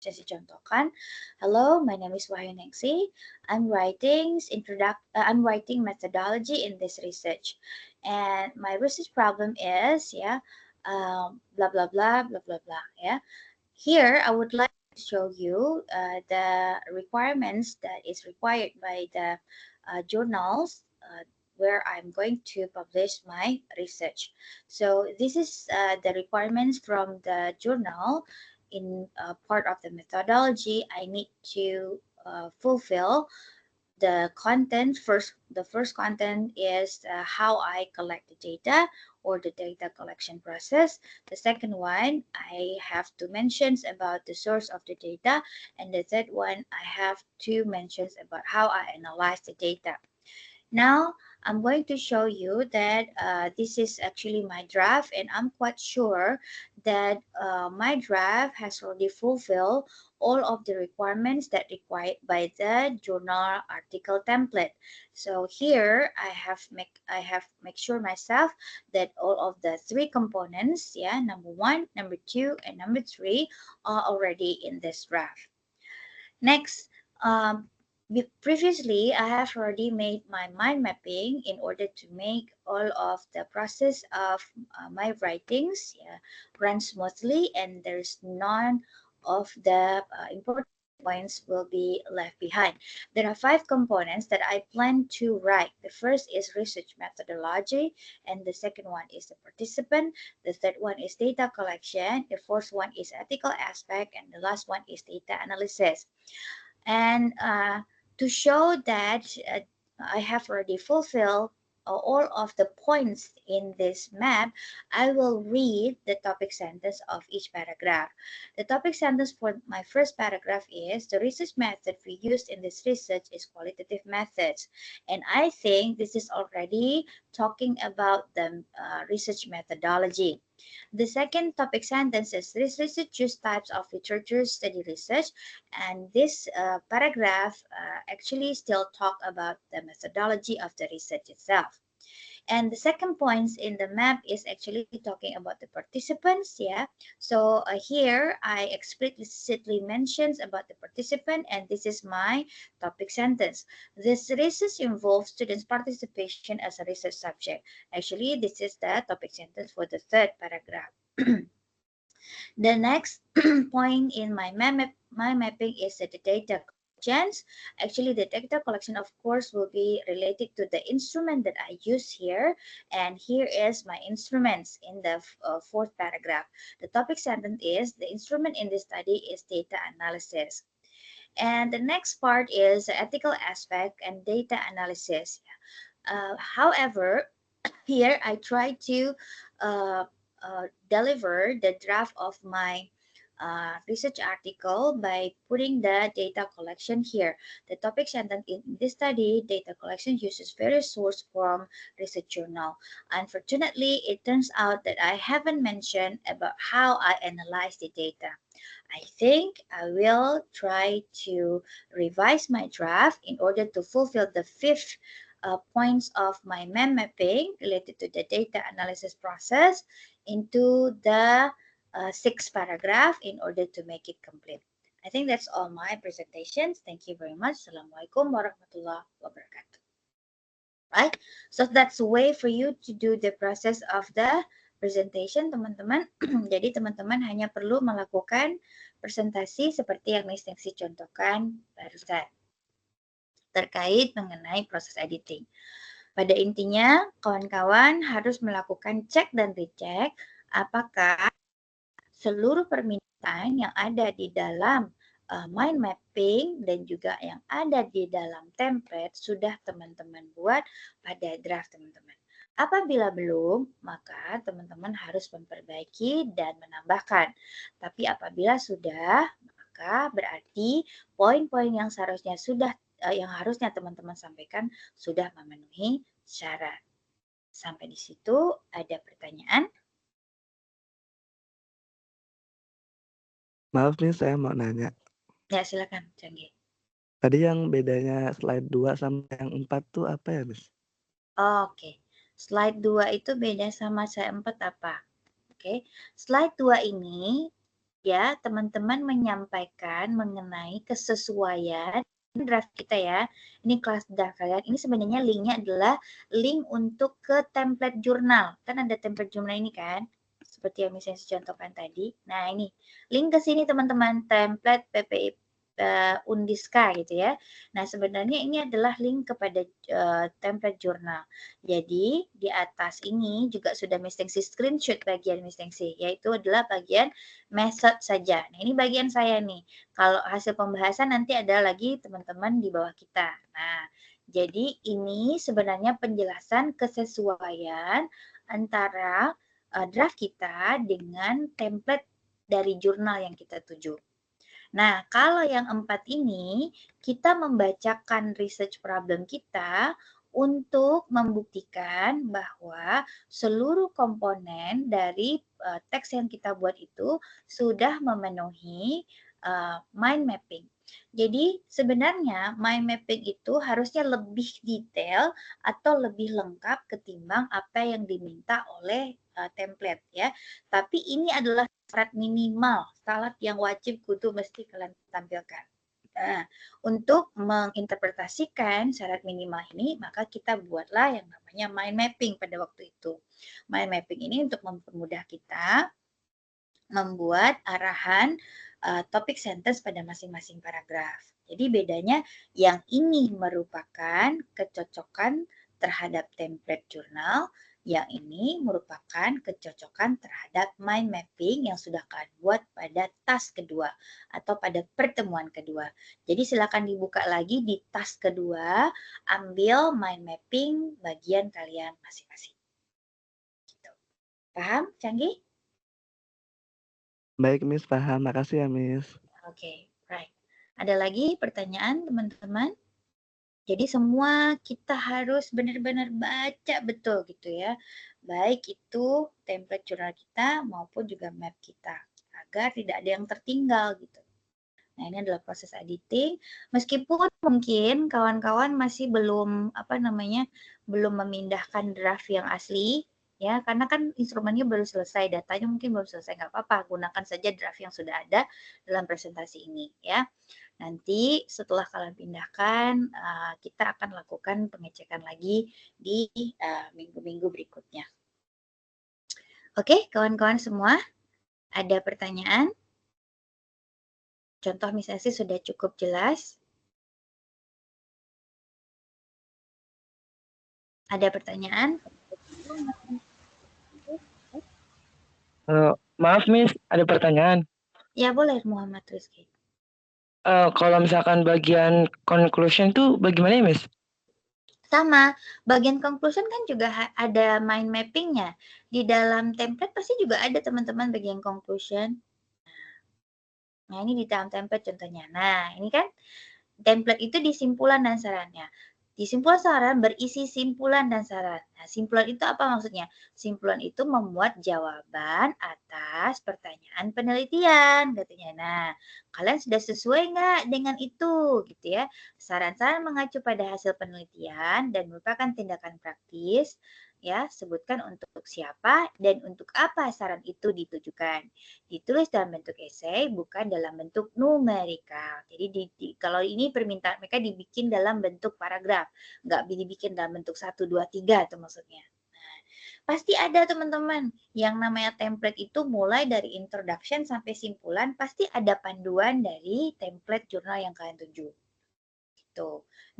Saya contohkan. Hello, my name is Wahyu Ningsi. I'm writing methodology in this research, and my research problem is blah blah blah blah blah blah. Yeah, here I would like to show you the requirements that is required by the journals where I'm going to publish my research. So this is the requirements from the journal. In part of the methodology, I need to fulfill the content first. The first content is how I collect the data or the data collection process. The second one, I have to mentions about the source of the data, and the third one, I have to mentions about how I analyze the data. Now, I'm going to show you that this is actually my draft, and I'm quite sure that my draft has already fulfilled all of the requirements that required by the journal article template. So here I have make sure myself that all of the three components, number one, number two, and number three are already in this draft. Next, previously I have already made my mind mapping in order to make all of the process of my writings run smoothly, and there's none of the important points will be left behind. There are five components that I plan to write. The first is research methodology, and the second one is the participant. The third one is data collection. The fourth one is ethical aspect, and the last one is data analysis. And to show that I have already fulfilled all of the points in this map, I will read the topic sentence of each paragraph. The topic sentence for my first paragraph is the research method we used in this research is qualitative methods. And I think this is already talking about the research methodology. The second topic sentence is this research use types of literature study research, and this paragraph actually still talk about the methodology of the research itself. And the second point in the map is actually talking about the participants. So here I explicitly mentions about the participant, and this is my topic sentence. This research involves students' participation as a research subject. Actually, this is the topic sentence for the third paragraph. The next point in my mapping is the data collections. Actually, the data collection, of course, will be related to the instrument that I use here. And here is my instruments in the fourth paragraph. The topic sentence is the instrument in this study is data analysis. And the next part is the ethical aspect and data analysis. However, here I try to uh, deliver the draft of my research article by putting the data collection here. The topic sentence in this study, data collection uses various sources from research journal. Unfortunately, it turns out that I haven't mentioned about how I analyze the data. I think I will try to revise my draft in order to fulfill the fifth points of my mind mapping related to the data analysis process into the sixth paragraph in order to make it complete. I think that's all my presentations. Thank you very much. Assalamualaikum warahmatullahi wabarakatuh. Right? So that's a way for you to do the process of the presentation, teman-teman. Jadi teman-teman hanya perlu melakukan presentasi seperti yang Miss Nexi contohkan barusan terkait mengenai proses editing. Pada intinya, kawan-kawan harus melakukan cek dan recheck apakah seluruh permintaan yang ada di dalam mind mapping dan juga yang ada di dalam template sudah teman-teman buat pada draft teman-teman. Apabila belum, maka teman-teman harus memperbaiki dan menambahkan. Tapi apabila sudah, maka berarti poin-poin yang seharusnya yang harusnya teman-teman sampaikan sudah memenuhi syarat. Sampai di situ ada pertanyaan? Maaf nih, saya mau nanya. Ya, silakan, Canggih. Tadi yang bedanya slide 2 sama yang 4 tuh apa ya, Miss? Oke. Slide 2 itu beda sama slide 4 apa? Oke. Slide 2 ini ya teman-teman menyampaikan mengenai kesesuaian draft kita ya. Ini kelas draft kalian. Ini sebenarnya linknya adalah link untuk ke template jurnal. Kan ada template jurnal ini kan? Seperti yang misalnya saya contohkan tadi. Nah ini link ke sini teman-teman, template PPI Undiska gitu ya. Nah sebenarnya ini adalah link kepada template jurnal. Jadi di atas ini juga sudah Miss Tengsi screenshot bagian Miss Tengsi, yaitu adalah bagian method saja. Nah ini bagian saya nih. Kalau hasil pembahasan nanti ada lagi teman-teman di bawah kita. Nah jadi ini sebenarnya penjelasan kesesuaian antara draft kita dengan template dari jurnal yang kita tuju. Nah, kalau yang 4 ini, kita membacakan research problem kita untuk membuktikan bahwa seluruh komponen dari teks yang kita buat itu sudah memenuhi mind mapping. Jadi sebenarnya mind mapping itu harusnya lebih detail atau lebih lengkap ketimbang apa yang diminta oleh template ya. Tapi ini adalah syarat minimal, syarat yang wajib kudu mesti kalian tampilkan. Nah, untuk menginterpretasikan syarat minimal ini, maka kita buatlah yang namanya mind mapping pada waktu itu. Mind mapping ini untuk mempermudah kita membuat arahan topik sentence pada masing-masing paragraf. Jadi bedanya yang ini merupakan kecocokan terhadap template jurnal, yang ini merupakan kecocokan terhadap mind mapping yang sudah kalian buat pada task kedua atau pada pertemuan kedua. Jadi silakan dibuka lagi di task kedua, ambil mind mapping bagian kalian masing-masing. Gitu. Paham, Canggih? Baik Miss, paham. Makasih ya Miss. Oke, right. Ada lagi pertanyaan teman-teman? Jadi semua kita harus benar-benar baca betul gitu ya. Baik itu template jurnal kita maupun juga map kita. Agar tidak ada yang tertinggal gitu. Nah ini adalah proses editing. Meskipun mungkin kawan-kawan masih belum belum memindahkan draft yang asli ya, karena kan instrumennya baru selesai, datanya mungkin belum selesai, nggak apa-apa, gunakan saja draft yang sudah ada dalam presentasi ini ya. Nanti setelah kalian pindahkan, kita akan lakukan pengecekan lagi di minggu-minggu berikutnya. Oke, kawan-kawan semua, ada pertanyaan? Contoh misalnya sudah cukup jelas. Ada pertanyaan? Maaf Miss, ada pertanyaan. Ya boleh Muhammad Rizky. Kalau misalkan bagian conclusion tuh bagaimana ya Miss? Sama, bagian conclusion kan juga ada mind mappingnya. Di dalam template pasti juga ada teman-teman bagian conclusion. Nah ini di dalam template contohnya. Nah ini kan template itu di simpulan dan sarannya. Di simpulan saran berisi simpulan dan saran. Nah, simpulan itu apa maksudnya? Simpulan itu memuat jawaban atas pertanyaan penelitian, katanya. Nah, kalian sudah sesuai nggak dengan itu, gitu ya? Saran-saran mengacu pada hasil penelitian dan merupakan tindakan praktis, ya, sebutkan untuk siapa dan untuk apa saran itu ditujukan. Ditulis dalam bentuk esai, bukan dalam bentuk numerikal. Jadi kalau ini permintaan mereka dibikin dalam bentuk paragraf, nggak dibikin dalam bentuk 1, 2, 3 itu maksudnya. Nah, pasti ada teman-teman yang namanya template itu mulai dari introduction sampai simpulan, pasti ada panduan dari template jurnal yang kalian tuju. Gitu.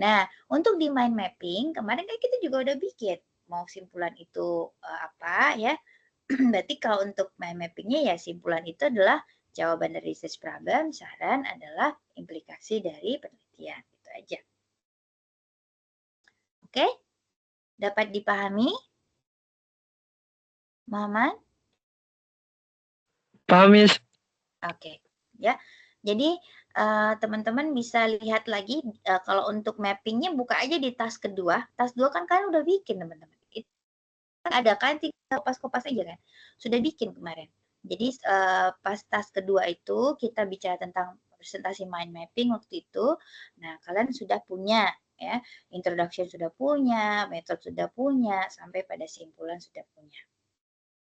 Nah, untuk di mind mapping, kemarin kan kita juga udah bikin mau simpulan itu apa ya. Berarti kalau untuk mind mappingnya ya simpulan itu adalah jawaban dari research problem, saran adalah implikasi dari penelitian. Itu aja. Oke? Dapat dipahami? Muhammad? Paham Miss? Oke. Ya. Jadi teman-teman bisa lihat lagi kalau untuk mappingnya buka aja di task kedua. Task 2 kan kalian udah bikin teman-teman. Itu kan ada kan tinggal kopas-kopas aja kan. Sudah bikin kemarin. Jadi pas task kedua itu kita bicara tentang presentasi mind mapping waktu itu. Nah, kalian sudah punya ya, introduction sudah punya, metode sudah punya, sampai pada simpulan sudah punya.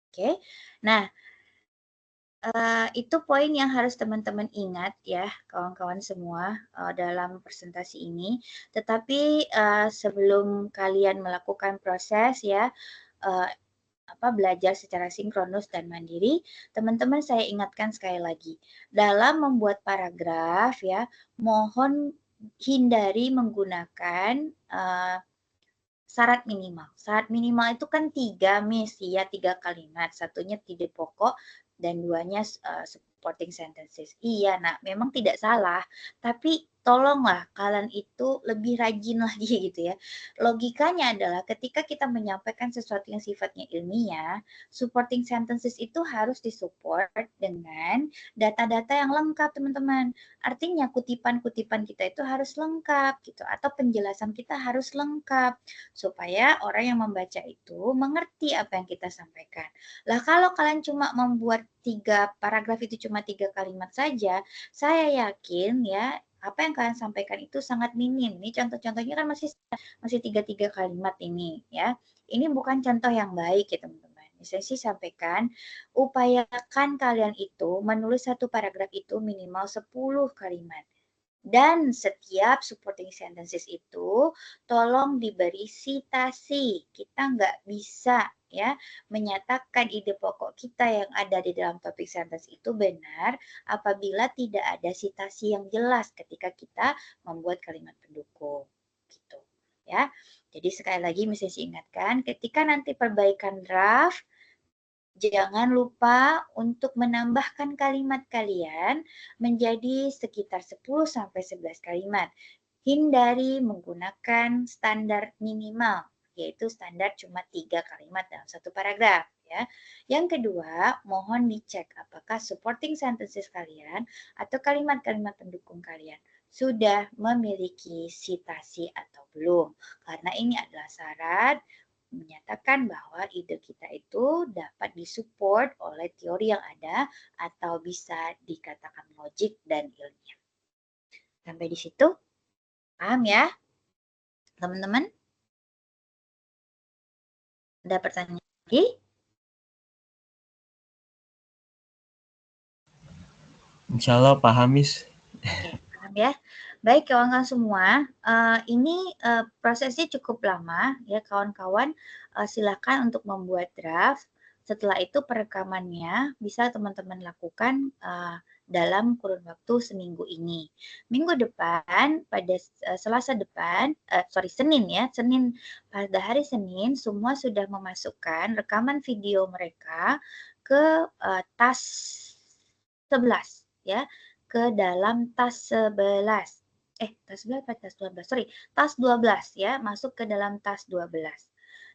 Oke. Nah, Itu poin yang harus teman-teman ingat ya, kawan-kawan semua dalam presentasi ini. Tetapi sebelum kalian melakukan proses ya, belajar secara sinkronus dan mandiri, teman-teman saya ingatkan sekali lagi, dalam membuat paragraf ya, mohon hindari menggunakan syarat minimal. Syarat minimal itu kan 3 ya, 3 kalimat. Satunya tidak pokok dan duanya supporting sentences. Iya, nah memang tidak salah, tapi tolonglah kalian itu lebih rajin lagi gitu ya. Logikanya adalah ketika kita menyampaikan sesuatu yang sifatnya ilmiah, supporting sentences itu harus disupport dengan data-data yang lengkap, teman-teman. Artinya kutipan-kutipan kita itu harus lengkap gitu, atau penjelasan kita harus lengkap supaya orang yang membaca itu mengerti apa yang kita sampaikan. Lah kalau kalian cuma membuat 3 paragraf itu cuma 3 kalimat saja, saya yakin ya apa yang kalian sampaikan itu sangat minim. Ini contoh-contohnya kan masih 3 kalimat ini ya. Ini bukan contoh yang baik ya teman-teman. Saya sih sampaikan, upayakan kalian itu menulis satu paragraf itu minimal 10 kalimat. Dan setiap supporting sentences itu tolong diberi sitasi. Kita nggak bisa ya menyatakan ide pokok kita yang ada di dalam topik sentence itu benar apabila tidak ada sitasi yang jelas ketika kita membuat kalimat pendukung. Gitu ya. Jadi sekali lagi mesti diingatkan ketika nanti perbaikan draft, jangan lupa untuk menambahkan kalimat kalian menjadi sekitar 10-11 kalimat. Hindari menggunakan standar minimal, yaitu standar cuma 3 kalimat dalam satu paragraf. Ya. Yang kedua, mohon dicek apakah supporting sentences kalian atau kalimat-kalimat pendukung kalian sudah memiliki sitasi atau belum. Karena ini adalah syarat menyatakan bahwa ide kita itu dapat disupport oleh teori yang ada atau bisa dikatakan logik dan ilmiah. Sampai di situ, paham ya, teman-teman? Ada pertanyaan lagi? Insya Allah paham, Miss. Oke, paham ya. Baik kawan-kawan semua, ini prosesnya cukup lama ya kawan-kawan. Silakan untuk membuat draft. Setelah itu perekamannya bisa teman-teman lakukan dalam kurun waktu seminggu ini. Minggu depan pada Selasa depan, Senin ya, pada hari Senin semua sudah memasukkan rekaman video mereka ke tas 11 ya, ke dalam tas 11. Tas 11 atau tas 12? Sorry, tas 12 ya, masuk ke dalam tas 12.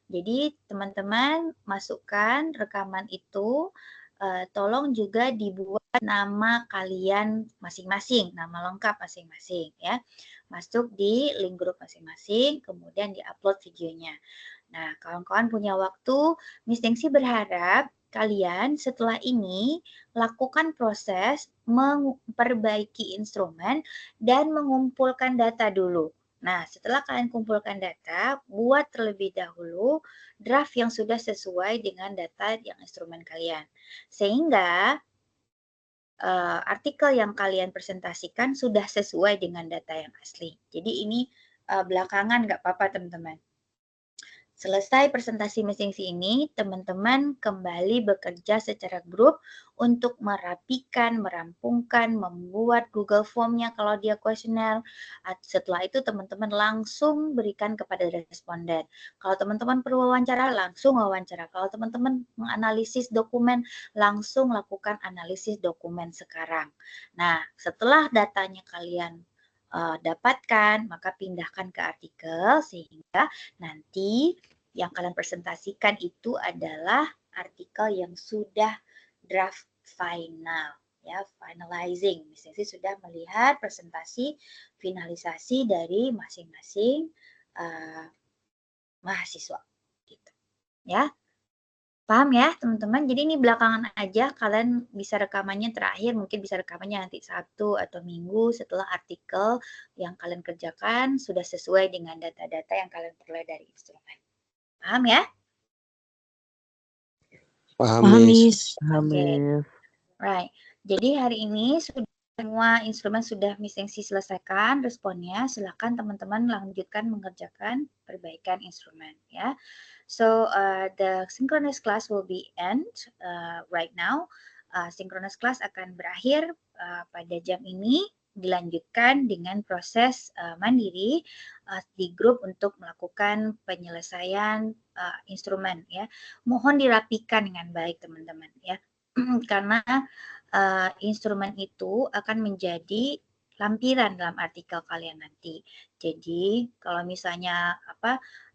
Jadi teman-teman masukkan rekaman itu, tolong juga dibuat nama kalian masing-masing, nama lengkap masing-masing ya. Masuk di link grup masing-masing, kemudian diupload videonya. Nah, kawan-kawan punya waktu, Miss Dengsi berharap kalian setelah ini lakukan proses memperbaiki instrumen dan mengumpulkan data dulu. Nah, setelah kalian kumpulkan data, buat terlebih dahulu draft yang sudah sesuai dengan data yang instrumen kalian. Sehingga artikel yang kalian presentasikan sudah sesuai dengan data yang asli. Jadi ini belakangan nggak apa-apa teman-teman. Selesai presentasi Miss Dengsi ini, teman-teman kembali bekerja secara grup untuk merapikan, merampungkan, membuat Google Form-nya kalau dia kuesioner. Setelah itu teman-teman langsung berikan kepada responden. Kalau teman-teman perlu wawancara, langsung wawancara. Kalau teman-teman menganalisis dokumen, langsung lakukan analisis dokumen sekarang. Nah, setelah datanya kalian dapatkan, maka pindahkan ke artikel sehingga nanti yang kalian presentasikan itu adalah artikel yang sudah draft final ya, finalizing. Misalnya sudah melihat presentasi finalisasi dari masing-masing mahasiswa gitu. Ya. Paham ya teman-teman? Jadi ini belakangan aja, kalian bisa rekamannya terakhir, mungkin bisa rekamannya nanti Sabtu atau Minggu setelah artikel yang kalian kerjakan sudah sesuai dengan data-data yang kalian peroleh dari instrumen. Paham ya? Paham, Paham, Miss. Miss. Paham, Oke. Miss. Right. Jadi hari ini semua instrumen sudah Miss Engsi selesaikan responnya. Silakan teman-teman lanjutkan mengerjakan perbaikan instrumen ya. So the synchronous class will be end right now. Synchronous class akan berakhir pada jam ini, dilanjutkan dengan proses mandiri di grup untuk melakukan penyelesaian instrumen ya. Mohon dirapikan dengan baik teman-teman ya. Karena instrumen itu akan menjadi lampiran dalam artikel kalian nanti. Jadi kalau misalnya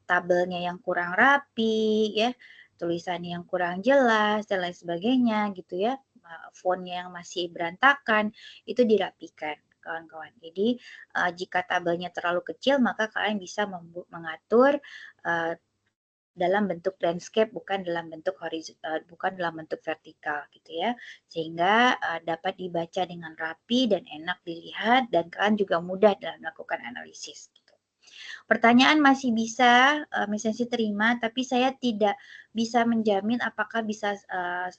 tabelnya yang kurang rapi ya, tulisannya yang kurang jelas dan lain sebagainya gitu ya, fontnya yang masih berantakan, itu dirapikan kawan-kawan. Jadi jika tabelnya terlalu kecil maka kalian bisa mengatur dalam bentuk landscape, bukan dalam bentuk horizontal, bukan dalam bentuk vertikal gitu ya, sehingga dapat dibaca dengan rapi dan enak dilihat dan kalian juga mudah dalam melakukan analisis gitu. Pertanyaan masih bisa Miss Nancy terima, tapi saya tidak bisa menjamin apakah bisa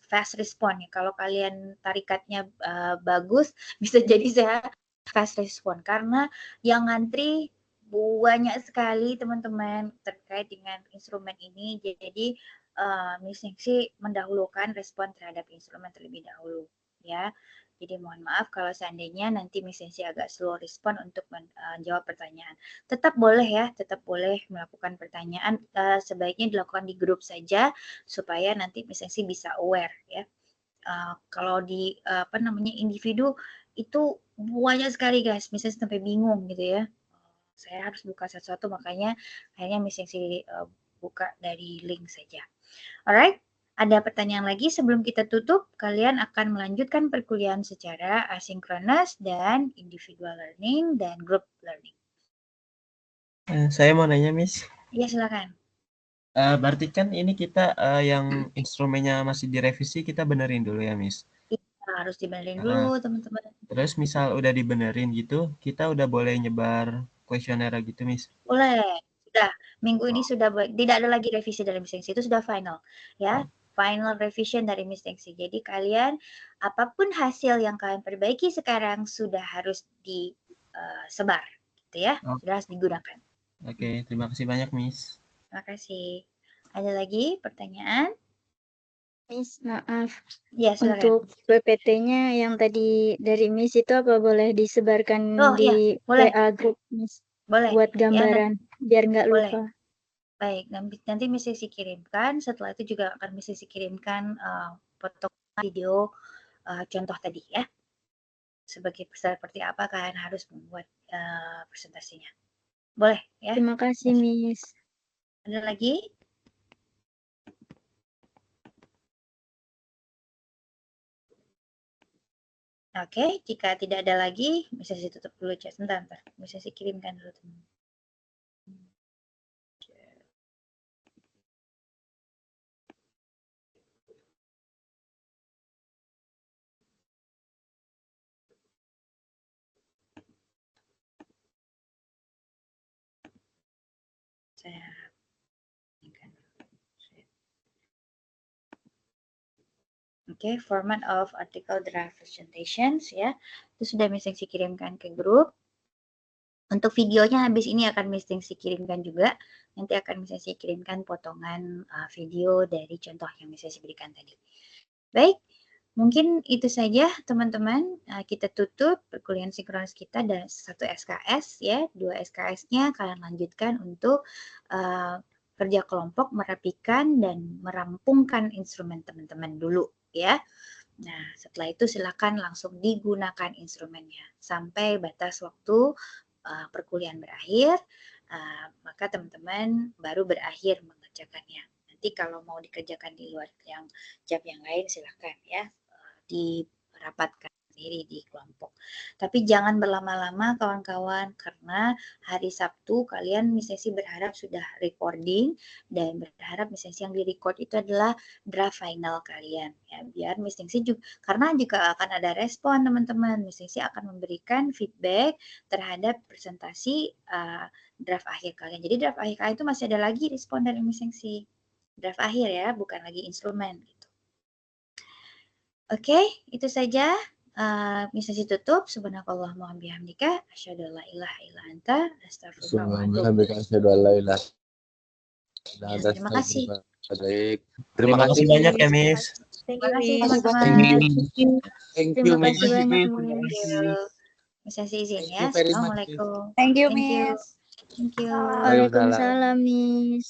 fast respond ya. Kalau kalian tarikatnya bagus, bisa jadi saya fast respond karena yang ngantri banyak sekali teman-teman terkait dengan instrumen ini. Jadi Miss Nancy mendahulukan respon terhadap instrumen terlebih dahulu ya. Jadi mohon maaf kalau seandainya nanti Miss Nancy agak slow respon untuk menjawab pertanyaan. Tetap boleh ya, tetap boleh melakukan pertanyaan. Sebaiknya dilakukan di grup saja supaya nanti Miss Nancy bisa aware ya. Kalau di individu itu banyak sekali guys, Miss Nancy sampai bingung gitu ya. Saya harus buka satu-satu, makanya akhirnya Miss Nancy buka dari link saja. Alright, ada pertanyaan lagi sebelum kita tutup? Kalian akan melanjutkan perkuliahan secara asinkronus dan individual learning dan group learning. Saya mau nanya, Miss. Iya, silakan. Berarti kan ini kita yang instrumennya masih direvisi, kita benerin dulu ya, Miss? Harus dibenerin dulu, teman-teman. Terus misal udah dibenerin gitu, kita udah boleh nyebar kuesioner gitu, Miss? Boleh, sudah. Minggu ini sudah tidak ada lagi revisi dari Miss Engsi, itu sudah final. Ya, final revision dari Miss Engsi. Jadi kalian, apapun hasil yang kalian perbaiki sekarang sudah harus disebar, gitu ya. Sudah harus digunakan. Oke, terima kasih banyak, Miss. Terima kasih. Ada lagi pertanyaan? Miss, maaf. Ya, silakan. Untuk PPT-nya yang tadi dari Miss itu apa boleh disebarkan iya, di boleh. WA group Miss? Boleh. Buat gambaran, biar nggak boleh. lupa. Baik, nanti Miss Sisi kirimkan. Setelah itu juga akan Miss Sisi kirimkan foto video contoh tadi ya. Seperti apa kalian harus membuat presentasinya. Boleh ya? Terima kasih, Miss. Ada lagi? Oke, jika tidak ada lagi, bisa sih tutup dulu chat. Sebentar, bisa sih kirimkan dulu teman. Saya Oke, format of article draft presentations ya. Itu sudah Miss Engsi kirimkan ke grup. Untuk videonya habis ini akan Miss Engsi kirimkan juga. Nanti akan Miss Engsi kirimkan potongan video dari contoh yang Miss Engsi berikan tadi. Baik, mungkin itu saja teman-teman. Kita tutup perkuliahan sinkronus kita dan 1 SKS ya. 2 SKS-nya kalian lanjutkan untuk kerja kelompok, merapikan dan merampungkan instrumen teman-teman dulu ya. Nah, setelah itu silakan langsung digunakan instrumennya sampai batas waktu perkuliahan berakhir, maka teman-teman baru berakhir mengerjakannya. Nanti kalau mau dikerjakan di luar jam yang lain silakan ya, dirapatkan sendiri di kelompok. Tapi jangan berlama-lama kawan-kawan, karena hari Sabtu kalian Miss Nancy berharap sudah recording dan berharap Miss Nancy yang di-record itu adalah draft final kalian ya, biar Miss Nancy juga, karena juga akan ada respon teman-teman, Miss Nancy akan memberikan feedback terhadap presentasi draft akhir kalian. Jadi draft akhir kalian itu masih ada lagi respon dari Miss Nancy. Draft akhir ya, bukan lagi instrumen gitu. Oke, itu saja. Bisa ditutup. Subhanakallahumma wa bihamdika asyhadu an la ilaha illa anta astaghfiruka wa atubu ilaik. Ya, terima kasih. Terima Terima kasih kasih, banyak ya, Miss. Miss. Thank Terima you, kasih Miss. teman-teman. Thank you, Terima Miss. kasih banyak, Thank Miss. you. Bisa izin Thank ya. you very much, Miss. Assalamualaikum. Thank you, Thank you. Miss. Thank you. Waalaikumsalam. Waalaikumsalam, Miss.